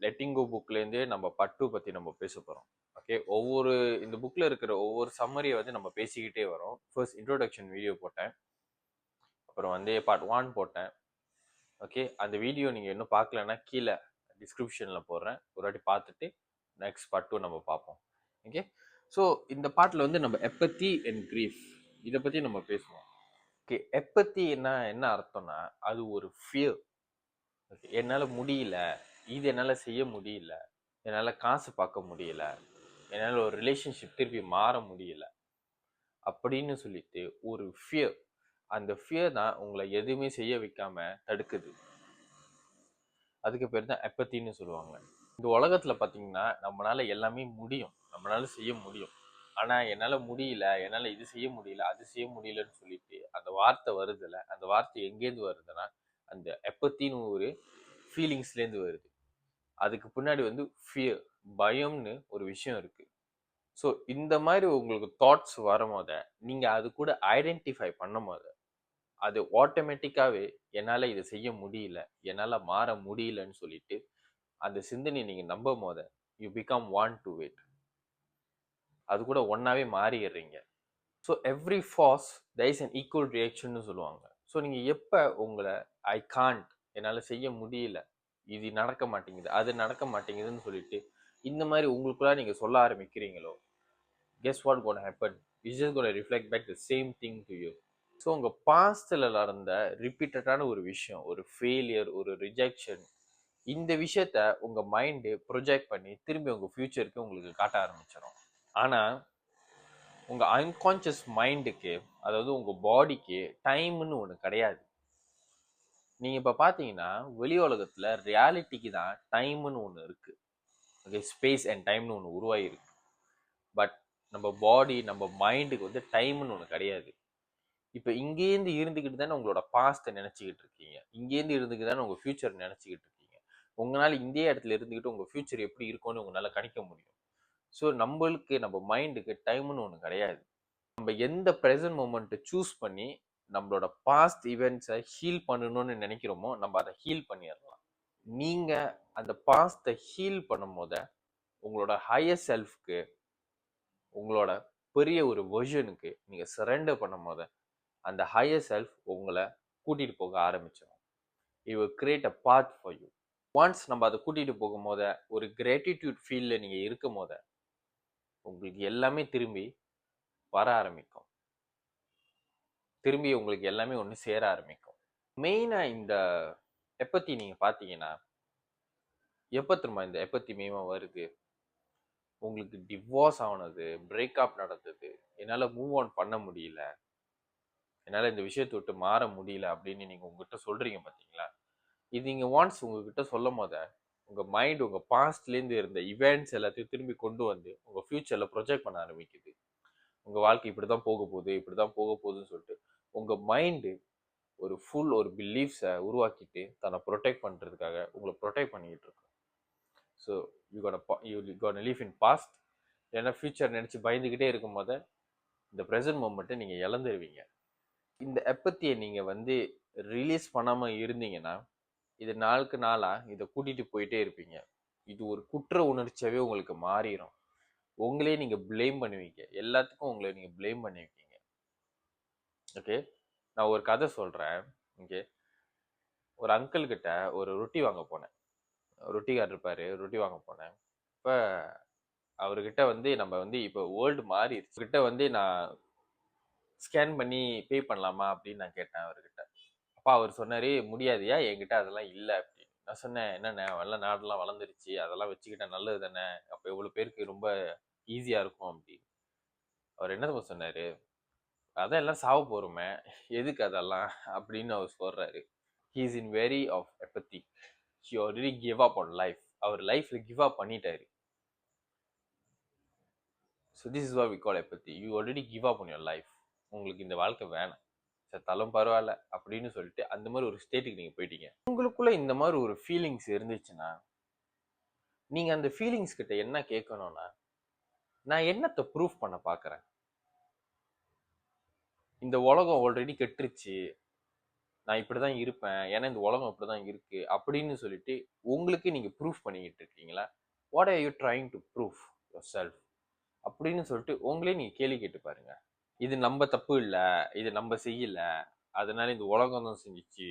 Letting கோ புக்லேருந்து நம்ம பட்டு பற்றி நம்ம பேச போகிறோம். ஓகே, இந்த புக்கில் இருக்கிற ஒவ்வொரு சம்மரியை வந்து நம்ம பேசிக்கிட்டே வரோம். ஃபர்ஸ்ட் இன்ட்ரோடக்ஷன் வீடியோ போட்டேன், அப்புறம் வந்து பார்ட் 1 போட்டேன். ஓகே, அந்த வீடியோ நீங்கள் இன்னும் பார்க்கலன்னா கீழே டிஸ்கிரிப்ஷனில் போடுறேன், ஒரு வாட்டி பார்த்துட்டு நெக்ஸ்ட் பார்ட் 2 நம்ம பார்ப்போம். ஓகே, ஸோ இந்த பாட்டில் வந்து நம்ம எப்பத்தி அண்ட் கிரீஃப் இதை பற்றி நம்ம பேசுவோம். ஓகே, எப்பத்தி என்ன அர்த்தம்னா அது ஒரு ஃபியர். ஓகே, என்னால் முடியல, இது என்னால் செய்ய முடியல, என்னால் காசு பார்க்க முடியல, என்னால் ஒரு ரிலேஷன்ஷிப் திருப்பி மாற முடியல அப்படின்னு சொல்லிட்டு ஒரு ஃபியர். அந்த ஃபியர் தான் உங்களை எதுவுமே செய்ய வைக்காம தடுக்குது. அதுக்கு பேர் தான் எப்பத்தின்னு சொல்லுவாங்க. இந்த உலகத்துல பார்த்தீங்கன்னா நம்மளால எல்லாமே முடியும், நம்மளால செய்ய முடியும். ஆனால் என்னால் முடியல, என்னால் இது செய்ய முடியல, அது செய்ய முடியலன்னு சொல்லிட்டு அந்த வார்த்தை வருதுல்ல, அந்த வார்த்தை எங்கேருந்து வருதுன்னா அந்த எப்பத்தின்னு ஒரு ஃபீலிங்ஸ்லேருந்து வருது. அதுக்கு பின்னாடி வந்து ஃபியர், பயம்னு ஒரு விஷயம் இருக்கு. ஸோ இந்த மாதிரி உங்களுக்கு தாட்ஸ் வரும் போத நீங்கள் அது கூட ஐடென்டிஃபை பண்ணும் போது அது ஆட்டோமேட்டிக்காகவே என்னால் இதை செய்ய முடியல, என்னால் மாற முடியலன்னு சொல்லிட்டு அந்த சிந்தனை நீங்கள் நம்பும் போத you become want to wait, அது கூட ஒன்றாவே மாறிடுறீங்க. So every force there is an equal reaction சொல்லுவாங்க. ஸோ நீங்கள் எப்போ உங்களை ஐ காண்ட், என்னால் செய்ய முடியல, இது நடக்க மாட்டேங்குது, அது நடக்க மாட்டேங்குதுன்னு சொல்லிட்டு இந்த மாதிரி உங்களுக்குள்ள நீங்கள் சொல்ல ஆரம்பிக்கிறீங்களோ, guess what gonna happen? It's just gonna reflect back the same thing to you. So உங்கள் பாஸ்டில் நடந்த ரிப்பீட்டடான ஒரு விஷயம், ஒரு ஃபெயிலியர், ஒரு ரிஜெக்ஷன், இந்த விஷயத்த உங்கள் மைண்டு ப்ரொஜெக்ட் பண்ணி திரும்பி உங்கள் ஃப்யூச்சருக்கு உங்களுக்கு காட்ட ஆரம்பிச்சிடும். ஆனால் உங்கள் அன்கான்ஷியஸ் மைண்டுக்கு, அதாவது உங்கள் பாடிக்கு டைம்னு ஒன்று கிடையாது. நீங்கள் இப்போ பார்த்தீங்கன்னா வெளி உலகத்தில் ரியாலிட்டிக்கு தான் டைம்னு ஒன்று இருக்குது. ஓகே, ஸ்பேஸ் அண்ட் டைம்னு ஒன்று உருவாகிருக்கு. பட் நம்ம பாடி, நம்ம மைண்டுக்கு வந்து டைம்னு ஒன்று கிடையாது. இப்போ இங்கேருந்து இருந்துக்கிட்டு தானே உங்களோட பாஸ்ட்டை நினச்சிக்கிட்டு இருக்கீங்க, இங்கேருந்து இருந்துக்கிட்டு தானே உங்கள் ஃப்யூச்சர் நினச்சிக்கிட்டு இருக்கீங்க. உங்களால் இந்த இடத்துல இருந்துக்கிட்டு உங்கள் ஃப்யூச்சர் எப்படி இருக்கும்னு உங்களால் கணிக்க முடியும். ஸோ நம்மளுக்கு, நம்ம மைண்டுக்கு டைம்னு ஒன்று கிடையாது. நம்ம எந்த ப்ரெசன்ட் மூமெண்ட்டை சூஸ் பண்ணி நம்மளோட பாஸ்ட் ஈவெண்ட்ஸை ஹீல் பண்ணணும்னு நினைக்கிறோமோ நம்ம அதை ஹீல் பண்ணிடலாம். நீங்கள் அந்த பாஸ்ட்டை ஹீல் பண்ணும் போத உங்களோட ஹையர் செல்ஃப்க்கு, உங்களோட பெரிய ஒரு வெர்ஷனுக்கு நீங்கள் சரண்டர் பண்ணும் போத அந்த ஹையர் செல்ஃப் உங்களை கூட்டிகிட்டு போக ஆரம்பிச்சிடும். It will create a path for you. Once நம்ம அதை கூட்டிகிட்டு போகும் போத, ஒரு கிராட்டிடியூட் ஃபீல்டில் நீங்கள் இருக்கும் போத உங்களுக்கு எல்லாமே திரும்பி வர ஆரம்பிக்கும், திரும்பி உங்களுக்கு எல்லாமே ஒன்று சேர ஆரம்பிக்கும். மெயினாக இந்த எப்பத்தி நீங்கள் பார்த்தீங்கன்னா, எப்போ திரும்ப இந்த எப்பத்தி மெயினாக வருது, உங்களுக்கு டிவோர்ஸ் ஆனது, பிரேக்கப் நடந்தது, என்னால் மூவ் ஆன் பண்ண முடியல, என்னால் இந்த விஷயத்தை விட்டு மாற முடியல அப்படின்னு நீங்கள் உங்ககிட்ட சொல்கிறீங்க பார்த்தீங்களா. இது நீங்கள் ஒன்ஸ் உங்ககிட்ட சொல்லும் போத உங்கள் மைண்ட் உங்கள் பாஸ்ட்லேருந்து இருந்த இவெண்ட்ஸ் எல்லாத்தையும் திரும்பி கொண்டு வந்து உங்கள் ஃப்யூச்சரில் ப்ரொஜெக்ட் பண்ண ஆரம்பிக்குது. உங்கள் வாழ்க்கை இப்படி தான் போக போகுது, இப்படி தான் போக போகுதுன்னு சொல்லிட்டு உங்கள் மைண்டு ஒரு பிலீஃப்ஸை உருவாக்கிட்டு தன்னை ப்ரொடெக்ட் பண்ணுறதுக்காக உங்களை ப்ரொடெக்ட் பண்ணிக்கிட்டு இருக்கும். So you gonna leave in past. ஏன்னா ஃப்யூச்சர் நினச்சி பயந்துக்கிட்டே இருக்கும் போத இந்த ப்ரெசன்ட் மூமெண்ட்டை நீங்கள் இழந்துருவீங்க. இந்த எப்பத்தியை நீங்கள் வந்து ரிலீஸ் பண்ணாமல் இருந்தீங்கன்னா இது நாளுக்கு நாளாக இதை கூட்டிகிட்டு போயிட்டே இருப்பீங்க. இது ஒரு குற்ற உணர்ச்சியாகவே உங்களுக்கு மாறிடும். உங்களே நீங்கள் ப்ளேம் பண்ணுவீங்க, எல்லாத்துக்கும் உங்களை நீங்கள் ப்ளேம் பண்ணுவீங்க. ஓகே, நான் ஒரு கதை சொல்கிறேன். ஓகே, ஒரு அங்கிள் கிட்ட ஒரு ரொட்டி வாங்க போனேன். ரொட்டிக்கார் இருப்பார், ரொட்டி வாங்க போனேன். இப்போ அவர்கிட்ட வந்து நம்ம வந்து இப்போ வேர்ல்டு மாறிடுச்சு கிட்ட வந்து நான் ஸ்கேன் பண்ணி பே பண்ணலாமா அப்படின்னு நான் கேட்டேன் அவர்கிட்ட. அப்பா அவர் சொன்னார், முடியாதுயா, என்கிட்ட அதெல்லாம் இல்லை அப்படின்னு. நான் சொன்னேன், என்னண்ணே எல்லாம் நாடெல்லாம் வளர்ந்துருச்சு, அதெல்லாம் வச்சுக்கிட்டா நல்லது தானே, அப்போ எவ்வளோ பேருக்கு ரொம்ப ஈஸியாக இருக்கும் அப்படின்னு. அவர் என்ன சொன்னார், அதான் எல்லாம் சாவ போகிறோமே, எதுக்கு அதெல்லாம் அப்படின்னு அவர் சொல்கிறாரு. He is in very of apathy. He already give up on life. அவர் லைஃப்பில் கிவ் அப் பண்ணிட்டாரு. So this is what we call apathy. You already give up on your life. உங்களுக்கு இந்த வாழ்க்கை வேணாம், செத்தாலும் பரவாயில்ல அப்படின்னு சொல்லிட்டு அந்த மாதிரி ஒரு ஸ்டேட்டுக்கு நீங்கள் போயிட்டீங்க. உங்களுக்குள்ள இந்த மாதிரி ஒரு ஃபீலிங்ஸ் இருந்துச்சுன்னா நீங்கள் அந்த ஃபீலிங்ஸ் கிட்ட என்ன கேட்கணும்னா, நான் என்னத்தை ப்ரூஃப் பண்ண பார்க்குறேன், இந்த உலகம் ஆல்ரெடி கெட்டுருச்சு, நான் இப்படிதான் இருப்பேன், ஏன்னா இந்த உலகம் இப்படிதான் இருக்கு அப்படின்னு சொல்லிட்டு உங்களுக்கு நீங்க ப்ரூஃப் பண்ணிக்கிட்டு இருக்கீங்களா? What are you trying to proof your self அப்படின்னு சொல்லிட்டு உங்களே நீங்க கேள்வி கேட்டு பாருங்க. இது நம்ம தப்பு இல்ல, இது நம்ம செய்யல, அதனால இந்த உலகம் தான் செஞ்சுச்சு,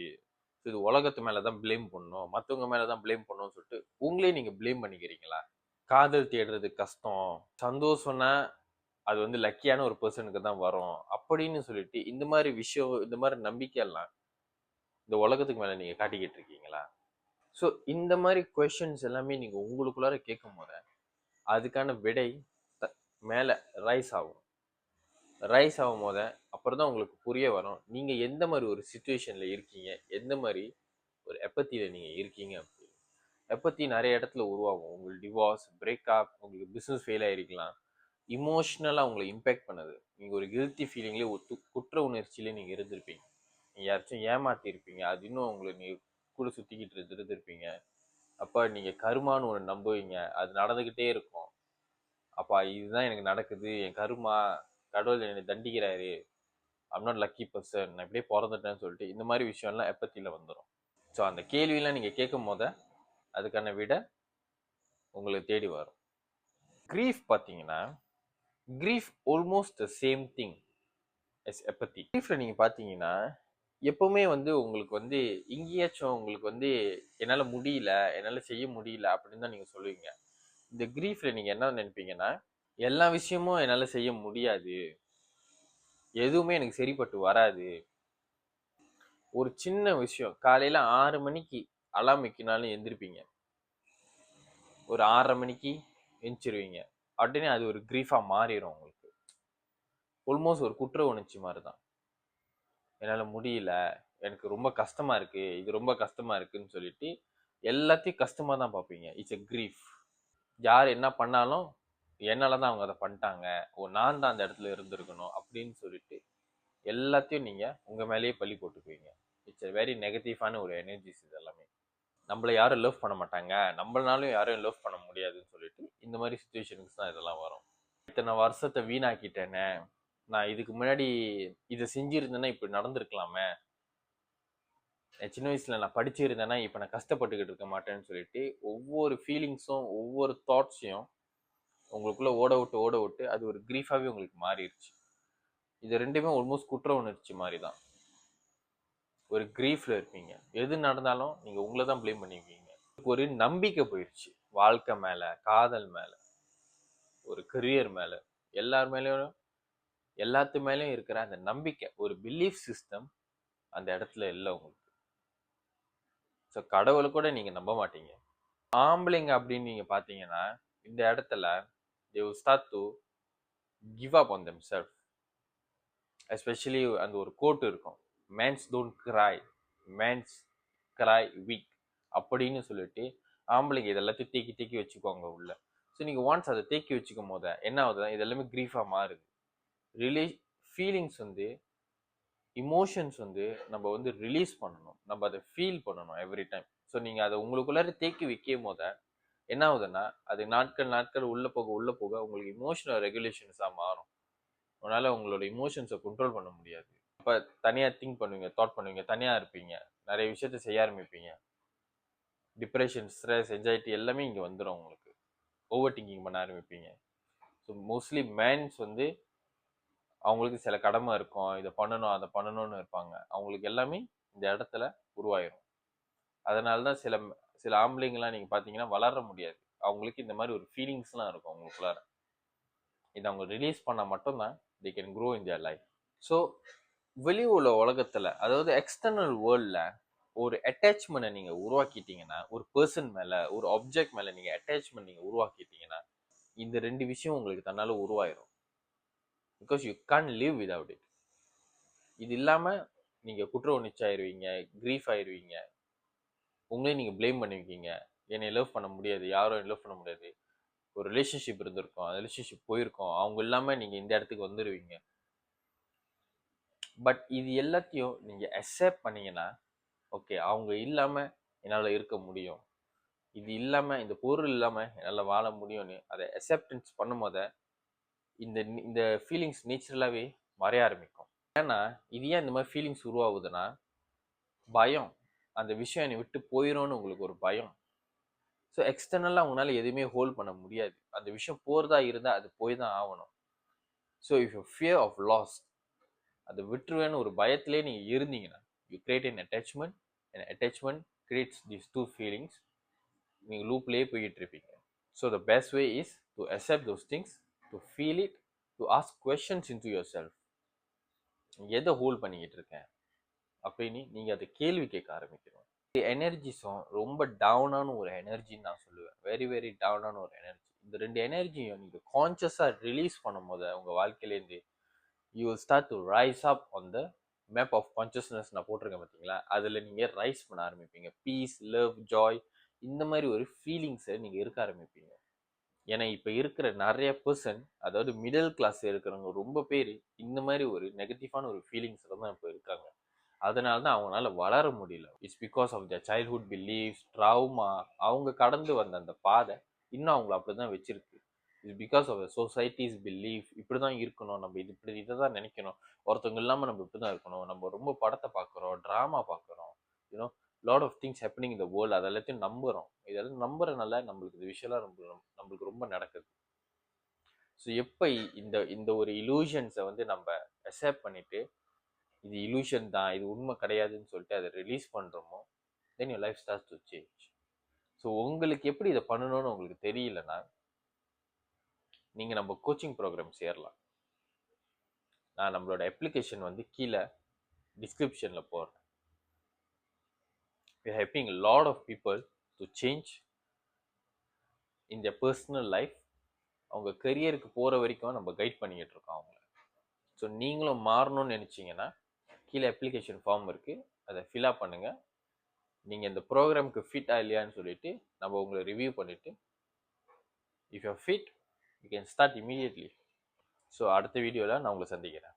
இது உலகத்து மேலதான் ப்ளேம் பண்ணணும், மத்தவங்க மேலதான் ப்ளேம் பண்ணணும்னு சொல்லிட்டு உங்களே நீங்க ப்ளேம் பண்ணிக்கிறீங்களா? காதல் தேடுறது கஷ்டம், சந்தோஷம்னா அது வந்து லக்கியான ஒரு பர்சனுக்கு தான் வரும் அப்படின்னு சொல்லிட்டு இந்த மாதிரி விஷயம், இந்த மாதிரி நம்பிக்கை எல்லாம் இந்த உலகத்துக்கு மேல நீங்க காட்டிக்கிட்டு இருக்கீங்களா? ஸோ இந்த மாதிரி கொஷின்ஸ் எல்லாமே நீங்க உங்களுக்குள்ளார கேட்கும் போது அதுக்கான விடை மேல ரைஸ் ஆகும். ரைஸ் ஆகும் போத அப்புறம் தான் உங்களுக்கு புரிய வரும் நீங்க எந்த மாதிரி ஒரு சுச்சுவேஷன்ல இருக்கீங்க, எந்த மாதிரி ஒரு எப்பத்தியில நீங்க இருக்கீங்க அப்படின்னு. எப்பத்தி நிறைய இடத்துல உருவாகும். உங்களுக்கு டிவோர்ஸ், பிரேக்கப், உங்களுக்கு பிசினஸ் ஃபெயில் ஆயிருக்கலாம், இமோஷனலா உங்களை இம்பேக்ட் பண்ணுது. நீங்க ஒரு கில்ட்டி ஃபீலிங்லேயே குற்ற உணர்ச்சியிலே நீங்க இருந்திருப்பீங்க. நீங்க யாராச்சும் ஏமாத்தி இருப்பீங்க, அது இன்னும் உங்களை நீங்க கூட சுத்திக்கிட்டு இருந்திருப்பீங்க. அப்ப நீங்க கருமான்னு ஒன்று நம்புவீங்க, அது நடந்துகிட்டே இருக்கும். அப்பா இதுதான் எனக்கு நடக்குது, என் கருமா, கடவுள் என்னை தண்டிக்கிறாரு, ஐம் நாட் லக்கி பர்சன், நான் இப்படியே பிறந்துட்டேன்னு சொல்லிட்டு இந்த மாதிரி விஷயம்லாம் எப்பத்தில வந்துடும். ஸோ அந்த கேள்வியெல்லாம் நீங்க கேட்கும் போத அதுக்கான விட உங்களுக்கு தேடி வரும். கிரீஃப் பார்த்தீங்கன்னா, grief almost the same thing is apathy. கிரீஃப்ல நீங்க பார்த்தீங்கன்னா எப்பவுமே வந்து உங்களுக்கு வந்து எங்கேயாச்சும் உங்களுக்கு வந்து என்னால் முடியல, என்னால் செய்ய முடியல அப்படின்னு தான் நீங்கள் சொல்லுவீங்க. இந்த கிரீஃப்ல நீங்கள் என்ன நினைப்பீங்கன்னா, எல்லா விஷயமும் என்னால் செய்ய முடியாது, எதுவுமே எனக்கு சரிப்பட்டு வராது. ஒரு சின்ன விஷயம், காலையில் 6 மணிக்கு அலாம் வைக்கினாலும் எந்திருப்பீங்க, ஒரு 6:30 மணிக்கு எந்திரிச்சிருவீங்க, உடனே அது ஒரு கிரீஃபாக மாறிடும் உங்களுக்கு. ஆல்மோஸ்ட் ஒரு குற்ற உணர்ச்சி மாதிரி தான். என்னால் முடியல, எனக்கு ரொம்ப கஷ்டமா இருக்கு, இது ரொம்ப கஷ்டமா இருக்குன்னு சொல்லிட்டு எல்லாத்தையும் கஷ்டமா தான் பார்ப்பீங்க. It's a grief. யார் என்ன பண்ணாலும் என்னால தான் அவங்க அதை பண்ணிட்டாங்க, ஓ நான் தான் அந்த இடத்துல இருந்திருக்கணும் அப்படின்னு சொல்லிட்டு எல்லாத்தையும் நீங்க உங்க மேலேயே பழி போட்டுக்குவீங்க. இட்ஸ் எ வெரி நெகட்டிவான ஒரு எனர்ஜிஸ் இது எல்லாமே. நம்மள யாரும் லவ் பண்ண மாட்டாங்க, நம்மளாலும் யாரும் லவ் பண்ண முடியாதுன்னு சொல்லிட்டு இந்த மாதிரி சுச்சுவேஷனுக்கு தான் இதெல்லாம் வரும். இத்தனை வருஷத்தை வீணாக்கிட்டேனே, நான் இதுக்கு முன்னாடி இதை செஞ்சிருந்தேன்னா இப்படி நடந்திருக்கலாமே, சின்ன வயசுல நான் படிச்சிருந்தேன்னா இப்போ நான் கஷ்டப்பட்டுக்கிட்டு இருக்க மாட்டேன்னு சொல்லிட்டு ஒவ்வொரு ஃபீலிங்ஸும் ஒவ்வொரு தாட்ஸையும் உங்களுக்குள்ள ஓட விட்டு அது ஒரு கிரீஃபாவே உங்களுக்கு மாறிடுச்சு. இது ரெண்டுமே ஆல்மோஸ்ட் குற்ற உணர்ச்சி மாதிரி தான். ஒரு கிரீஃப்ல இருப்பீங்க, எது நடந்தாலும் நீங்க உங்களை தான் ப்ளேம் பண்ணிக்குவீங்க. ஒரு நம்பிக்கை போயிடுச்சு வாழ்க்கை மேல, காதல் மேல, ஒரு கரியர் மேல, எல்லார் மேலேயும், எல்லாத்து மேலேயும் இருக்கிற அந்த நம்பிக்கை, ஒரு பிலீஃப் சிஸ்டம் அந்த இடத்துல இல்லை உங்களுக்கு. ஸோ கடவுளை கூட நீங்க நம்ப மாட்டீங்க. ஆம்பளைங்க அப்படின்னு நீங்க பாத்தீங்கன்னா இந்த இடத்துல they will start to give up on themselves. Especially அந்த ஒரு கோட் இருக்கும், mens don't cry, mens cry weak அப்படின்னு சொல்லிட்டு ஆம்பளைங்க இதெல்லாத்தையும் தேக்கி தேக்கி வச்சுக்கோங்க உள்ள. ஸோ நீங்கள் ஒன்ஸ் அதை தேக்கி வச்சுக்கும் போது என்ன ஆகுதுன்னா இது எல்லாமே கிரீஃபாக மாறுது. ஃபீலிங்ஸ் வந்து, இமோஷன்ஸ் வந்து நம்ம வந்து ரிலீஸ் பண்ணணும், நம்ம அதை ஃபீல் பண்ணணும் எவ்ரி டைம். ஸோ நீங்கள் அதை உங்களுக்குள்ளார தேக்கி வைக்கும் போது என்ன ஆகுதுன்னா அது நாட்கள் நாட்கள் உள்ள போக உங்களுக்கு இமோஷனல் ரெகுலேஷன்ஸாக மாறும். அதனால உங்களோட இமோஷன்ஸை கண்ட்ரோல் பண்ண முடியாது. அப்போ தனியாக திங்க் பண்ணுவீங்க, தாட் பண்ணுவீங்க, தனியாக இருப்பீங்க, நிறைய விஷயத்த செய்ய ஆரம்பிப்பீங்க. டிப்ரெஷன், ஸ்ட்ரெஸ், என்ஜைட்டி எல்லாமே இங்கே வந்துடும் உங்களுக்கு. ஓவர் திங்கிங் பண்ண ஆரம்பிப்பீங்க. ஸோ மோஸ்ட்லி மேன்ஸ் வந்து அவங்களுக்கு சில கடமை இருக்கும், இதை பண்ணணும் அதை பண்ணணும்னு இருப்பாங்க, அவங்களுக்கு எல்லாமே இந்த இடத்துல உருவாயிரும். அதனால தான் சில சில ஆம்பளைங்களாம் நீங்கள் பார்த்தீங்கன்னா வளர முடியாது. அவங்களுக்கு இந்த மாதிரி ஒரு ஃபீலிங்ஸ்லாம் இருக்கும் அவங்களுக்குள்ளார. இதை அவங்க ரிலீஸ் பண்ணால் மட்டும்தான் they can grow in their life. So வெளி உள்ள உலகத்தில், அதாவது எக்ஸ்டர்னல் வேர்ல்டில் ஒரு அட்டாச்மெண்ட்டை நீங்கள் உருவாக்கிட்டீங்கன்னா, ஒரு பர்சன் மேலே, ஒரு ஆப்ஜெக்ட் மேலே நீங்கள் அட்டாச்மெண்ட் நீங்கள் உருவாக்கிட்டீங்கன்னா இந்த ரெண்டு விஷயம் உங்களுக்கு தன்னால் உருவாயிரும். Because you can't live without it. இது இல்லாமல் நீங்கள் குற்ற உணர்ச்சி ஆயிடுவீங்க, கிரீஃப் ஆயிடுவீங்க, உங்களையும் நீங்கள் ப்ளேம் பண்ணுவீங்க, என்னை லவ் பண்ண முடியாது, யாரும் லவ் பண்ண முடியாது. ஒரு ரிலேஷன்ஷிப் இருந்திருக்கும், அந்த ரிலேஷன்ஷிப் போயிருக்கோம், அவங்க இல்லாமல் நீங்கள் இந்த இடத்துக்கு வந்துடுவீங்க. பட் இது எல்லாத்தையும் நீங்கள் அக்செப்ட் பண்ணீங்கன்னா, ஓகே அவங்க இல்லாமல் என்னால் இருக்க முடியும், இது இல்லாமல், இந்த பொருள் இல்லாமல் என்னால் வாழ முடியும்னு அதை அக்செப்டன்ஸ் பண்ணும் போத இந்த இந்த ஃபீலிங்ஸ் நேச்சுரலாகவே மறைய ஆரம்பிக்கும். ஏன்னா இது ஏன் இந்த மாதிரி ஃபீலிங்ஸ் உருவாகுதுன்னா, பயம், அந்த விஷயம் என்னை விட்டு போயிடும்னு உங்களுக்கு ஒரு பயம். ஸோ எக்ஸ்டர்னலாக உங்களால் எதுவுமே ஹோல்ட் பண்ண முடியாது. அந்த விஷயம் போகிறதா இருந்தால் அது போய் தான் ஆகணும். So if you fear of loss, அதை விட்டுருவேன்னு ஒரு பயத்திலே நீங்கள் இருந்தீங்கன்னா, you create an attachment, and attachment creates these two feelings. நீங்கள் லூப்லேயே போய்கிட்டு இருப்பீங்க. So the best way is to accept those things, to feel it, to ask questions in to your self. எதை ஹோல்ட் பண்ணிக்கிட்டு இருக்கேன் அப்படின்னு நீங்கள் அதை கேள்வி கேட்க ஆரம்பிக்கணும். எனர்ஜிஸும் ரொம்ப டவுனான ஒரு எனர்ஜின்னு நான் சொல்லுவேன். வெரி வெரி டவுனான ஒரு எனர்ஜி. இந்த ரெண்டு எனர்ஜியும் நீங்கள் கான்சியஸாக ரிலீஸ் பண்ணும் போது உங்கள் வாழ்க்கையிலேருந்து you will start to rise up on the map of consciousness நான் போட்டிருக்கேன் பார்த்தீங்களா, அதில் நீங்கள் ரைஸ் பண்ண ஆரம்பிப்பீங்க. பீஸ், லவ், ஜாய், இந்த மாதிரி ஒரு ஃபீலிங்ஸை நீங்கள் இருக்க ஆரம்பிப்பீங்க. ஏன்னா இப்போ இருக்கிற நிறைய பர்சன், அதாவது மிடில் கிளாஸ் இருக்கிறவங்க ரொம்ப பேர் இந்த மாதிரி ஒரு நெகட்டிவான ஒரு ஃபீலிங்ஸில் தான் இப்போ இருக்காங்க. அதனால தான் அவங்களால வளர முடியல. It's because of the childhood beliefs, trauma, அவங்க கடந்து வந்த அந்த பாதை இன்னும் அவங்கள அப்படி தான் வச்சிருக்கு. It's because of the society's belief. இப்படி தான் இருக்கணும், நம்ம இதை தான் நினைக்கணும், ஒருத்தவங்க இல்லாமல் நம்ம இப்படி தான் இருக்கணும், நம்ம ரொம்ப படத்தை பார்க்குறோம், ட்ராமா பார்க்குறோம், you know lot of things happening இந்த வேர்ல்டு, அது எல்லாத்தையும் நம்புகிறோம். இதெல்லாம் நம்புறதுனால நம்மளுக்கு இது விஷயம்லாம் நம்மளுக்கு ரொம்ப நடக்குது. ஸோ எப்போ இந்த இந்த ஒரு இலூஷன்ஸை வந்து நம்ம அக்செப்ட் பண்ணிட்டு இது இலூஷன் தான், இது உண்மை கிடையாதுன்னு சொல்லிட்டு அதை ரிலீஸ் பண்ணுறோமோ, then your life starts to change. So உங்களுக்கு எப்படி இதை பண்ணணும்னு உங்களுக்கு தெரியலன்னா, நீங்கள் நம்ம கோச்சிங் ப்ரோக்ராம் சேரலாம். நான் நம்மளோட அப்ளிகேஷன் வந்து கீழே டிஸ்கிரிப்ஷனில் போடுறேன். We are helping lot of people to change in the personal life. அவங்க கரியருக்கு போகிற வரைக்கும் நம்ம கைட் பண்ணிக்கிட்டு இருக்கோம் அவங்கள. ஸோ நீங்களும் மாறணும்னு நினச்சிங்கன்னா கீழே அப்ளிகேஷன் ஃபார்ம் இருக்குது, அதை ஃபில்அப் பண்ணுங்கள். நீங்கள் இந்த ப்ரோக்ராமுக்கு ஃபிட்டா இல்லையான்னு சொல்லிட்டு நம்ம உங்களை ரிவ்யூ பண்ணிவிட்டு, if you fit you can start immediately. So அடுத்த வீடியோவில் நான் உங்களை சந்திக்கிறேன்.